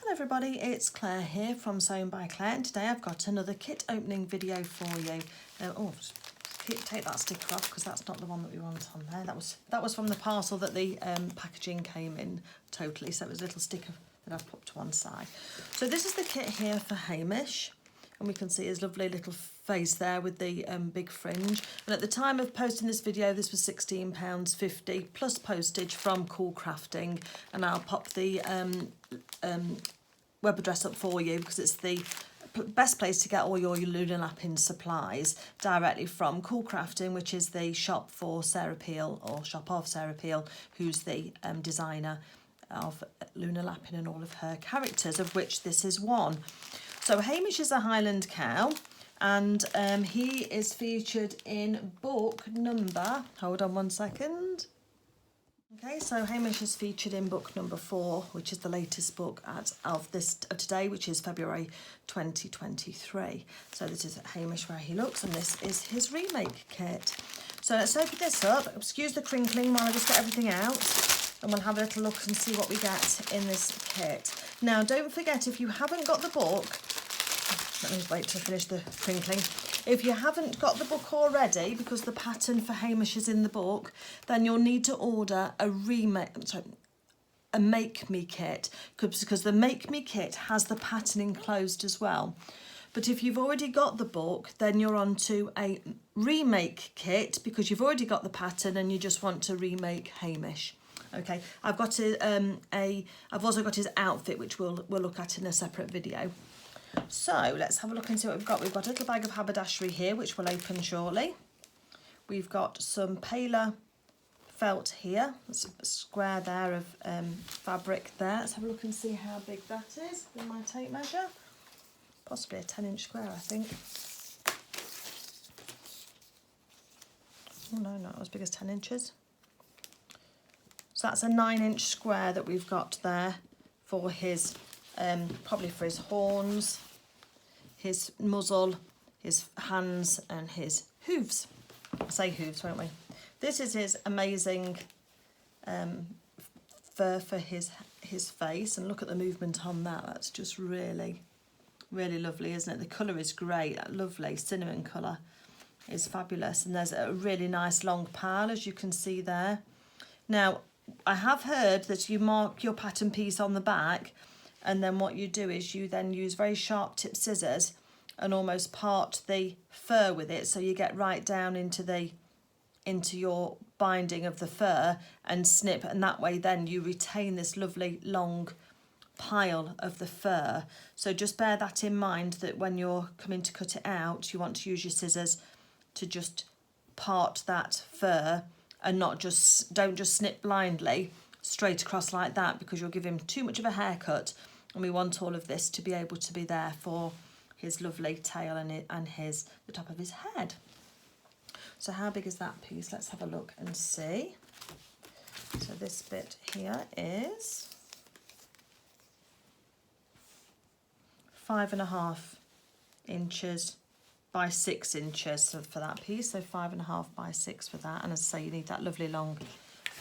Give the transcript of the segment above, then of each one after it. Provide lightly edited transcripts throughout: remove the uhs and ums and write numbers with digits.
Hello everybody, it's Claire here from Sewn by Claire, and today I've got another kit opening video for you. Take that sticker off because that's not the one that we want on there. That was from the parcel that the packaging came in totally, so it was a little sticker that I've put to one side. So this is the kit here for Hamish, and we can see his lovely little face there with the big fringe. And at the time of posting this video, this was £16.50 plus postage from CoolCrafting, and I'll pop the web address up for you because it's the best place to get all your Luna Lapin supplies directly from CoolCrafting, which is the shop for Sarah Peel, or shop of Sarah Peel, who's the designer of Luna Lapin and all of her characters, of which this is one. So Hamish is a Highland cow, and he is featured in book number, hold on one second. Okay, so Hamish is featured in book number 4, which is the latest book of today, which is February 2023. So this is Hamish where he looks, and this is his remake kit. So let's open this up. Excuse the crinkling while I just get everything out, and we'll have a little look and see what we get in this kit. Now, don't forget, if you haven't got the book, let me just wait to finish the crinkling. If you haven't got the book already, because the pattern for Hamish is in the book, then you'll need to order a Make Me kit, because the Make Me kit has the pattern enclosed as well. But if you've already got the book, then you're on to a Remake kit, because you've already got the pattern and you just want to remake Hamish. Okay, I've got I've also got his outfit, which we'll look at in a separate video. So let's have a look and see what we've got. We've got a little bag of Haberdashery here, which we'll open shortly. We've got some paler felt here. There's a square there of fabric there. Let's have a look and see how big that is with my tape measure. Possibly a 10-inch square, I think. Oh no, not as big as 10 inches. So that's a 9-inch square that we've got there for his, probably for his horns, his muzzle, his hands and his hooves. I'll say hooves, won't we? This is his amazing fur for his face, and look at the movement on that. That's just really, really lovely, isn't it? The colour is great. That lovely cinnamon colour is fabulous, and there's a really nice long pile, as you can see there. Now, I have heard that you mark your pattern piece on the back, and then what you do is you then use very sharp tip scissors and almost part the fur with it, so you get right down into your binding of the fur and snip, and that way then you retain this lovely long pile of the fur. So just bear that in mind, that when you're coming to cut it out, you want to use your scissors to just part that fur, and don't just snip blindly straight across like that, because you'll give him too much of a haircut, and we want all of this to be able to be there for his lovely tail and the top of his head. So how big is that piece? Let's have a look and see. So this bit here is 5.5 inches by 6 inches for that piece. So 5.5 by 6 for that. And as I say, you need that lovely long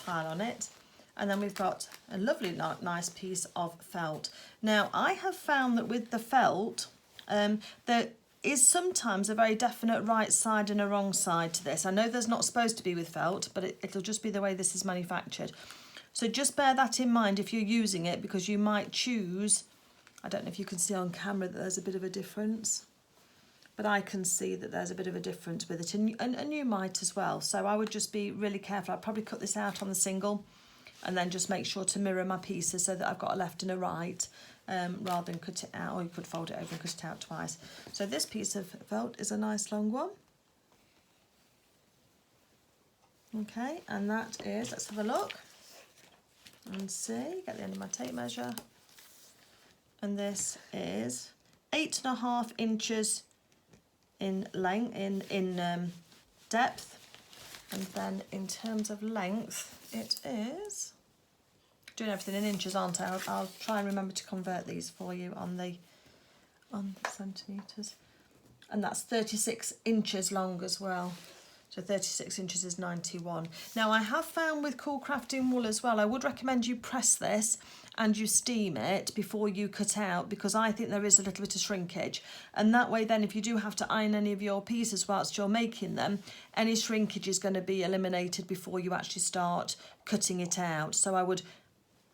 pile on it. And then we've got a lovely nice piece of felt. Now, I have found that with the felt, there is sometimes a very definite right side and a wrong side to this. I know there's not supposed to be with felt, but it'll just be the way this is manufactured. So just bear that in mind if you're using it, because you might choose, I don't know if you can see on camera that there's a bit of a difference, but I can see that there's a bit of a difference with it, and you might as well. So I would just be really careful. I'd probably cut this out on the single, and then just make sure to mirror my pieces so that I've got a left and a right, rather than cut it out, or you could fold it over and cut it out twice. So this piece of felt is a nice long one. Okay, and that is, let's have a look and see, get the end of my tape measure. And this is 8.5 inches in length, in depth, and then in terms of length, it is, doing everything in inches, aren't I? I'll try and remember to convert these for you on the centimetres. And that's 36 inches long as well. So 36 inches is 91. Now I have found with CoolCrafting wool as well, I would recommend you press this and you steam it before you cut out, because I think there is a little bit of shrinkage, and that way then if you do have to iron any of your pieces whilst you're making them, any shrinkage is going to be eliminated before you actually start cutting it out. So I would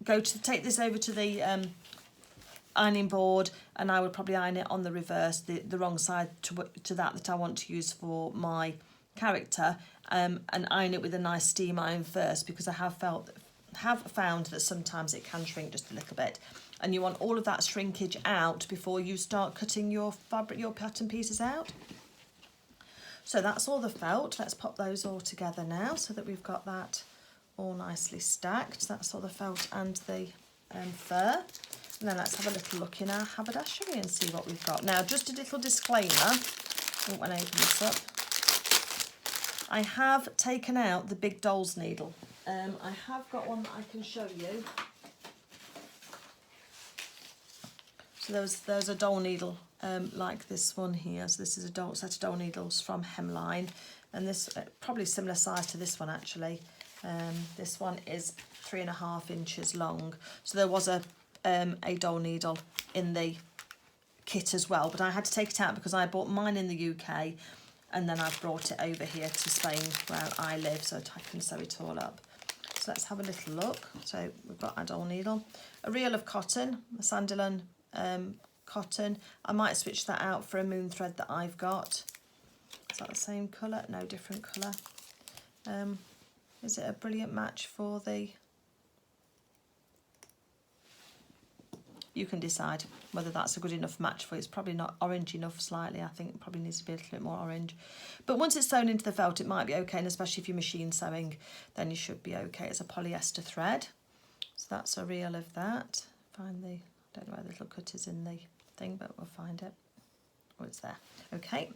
take this over to the ironing board, and I would probably iron it on the reverse, the wrong side to that I want to use for my character, and iron it with a nice steam iron first, because I have found that sometimes it can shrink just a little bit, and you want all of that shrinkage out before you start cutting your pattern pieces out. So that's all the felt. Let's pop those all together now so that we've got that all nicely stacked. That's all the felt and the fur. And then let's have a little look in our haberdashery and see what we've got. Now, just a little disclaimer, when I open this up, I have taken out the big doll's needle. I have got one that I can show you. So there's a doll needle like this one here. So this is a set of doll needles from Hemline, and this probably similar size to this one actually. This one is 3.5 inches long. So there was a doll needle in the kit as well, but I had to take it out because I bought mine in the UK, and then I've brought it over here to Spain where I live, so I can sew it all up. So let's have a little look. So we've got our doll needle, a reel of cotton, a Sandilan cotton. I might switch that out for a moon thread that I've got. Is that the same colour? No, different colour. Is it a brilliant match for the... You can decide whether that's a good enough match for it. It's probably not orange enough slightly. I think it probably needs to be a little bit more orange. But once it's sewn into the felt, it might be okay, and especially if you're machine sewing, then you should be okay. It's a polyester thread. So that's a reel of that. Find the... I don't know where the little cut is in the thing, but we'll find it. Oh, it's there. Okay.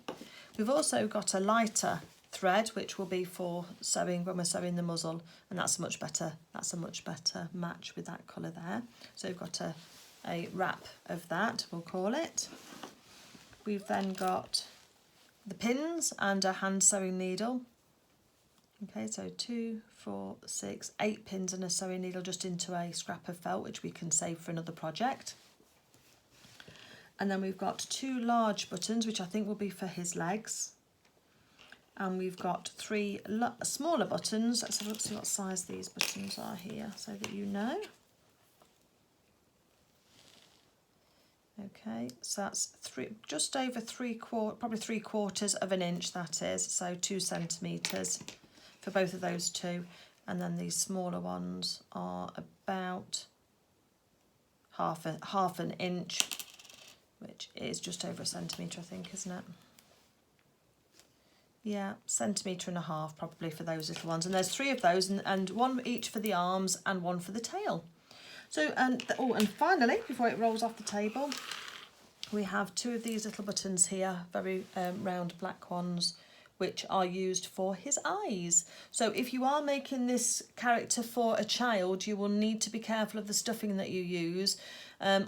We've also got a lighter thread, which will be for sewing when we're sewing the muzzle, and that's a much better match with that colour there. So we've got a wrap of that, we'll call it. We've then got the pins and a hand sewing needle. Okay, so 2, 4, 6, 8 pins and a sewing needle just into a scrap of felt, which we can save for another project. And then we've got 2 large buttons, which I think will be for his legs. And we've got 3 smaller buttons. Let's have a look, see what size these buttons are here, so that you know. Okay, so that's just over 3/4, probably 3/4 of an inch, that is, so 2 centimetres for both of those two, and then these smaller ones are about half an inch, which is just over a centimetre, I think, isn't it? Yeah, 1.5 centimetres probably for those little ones, and there's 3 of those, and 1 each for the arms and 1 for the tail. So, and finally, before it rolls off the table, we have 2 of these little buttons here, very round black ones, which are used for his eyes. So if you are making this character for a child, you will need to be careful of the stuffing that you use.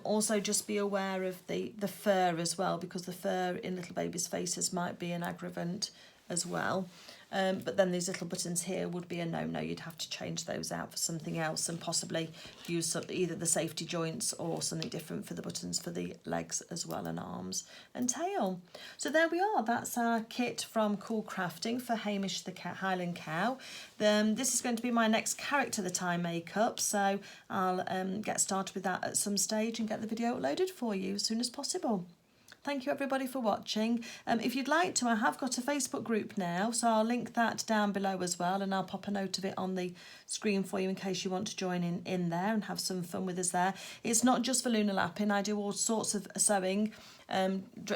Also just be aware of the fur as well, because the fur in little babies' faces might be an aggravant as well. But then these little buttons here would be a no-no. You'd have to change those out for something else and possibly use either the safety joints or something different for the buttons for the legs as well, and arms and tail. So there we are. That's our kit from CoolCrafting for Hamish the Highland Cow. This is going to be my next character that I make up, so I'll get started with that at some stage and get the video uploaded for you as soon as possible. Thank you everybody for watching. If you'd like to, I have got a Facebook group now, so I'll link that down below as well, and I'll pop a note of it on the screen for you in case you want to join in there and have some fun with us there. It's not just for Luna Lapin. I do all sorts of sewing,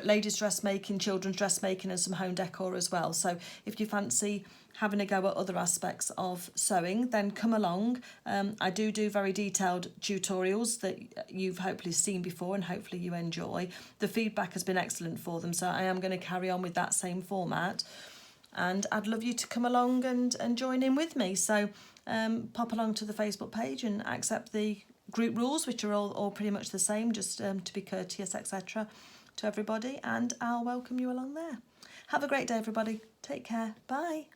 ladies dressmaking, children's dressmaking, and some home decor as well. So if you fancy having a go at other aspects of sewing, then come along. I do very detailed tutorials that you've hopefully seen before and hopefully you enjoy. The feedback has been excellent for them, so I am going to carry on with that same format, and I'd love you to come along and join in with me. So pop along to the Facebook page and accept the group rules, which are all pretty much the same, just to be courteous, etc. to everybody, and I'll welcome you along there. Have a great day everybody. Take care. Bye.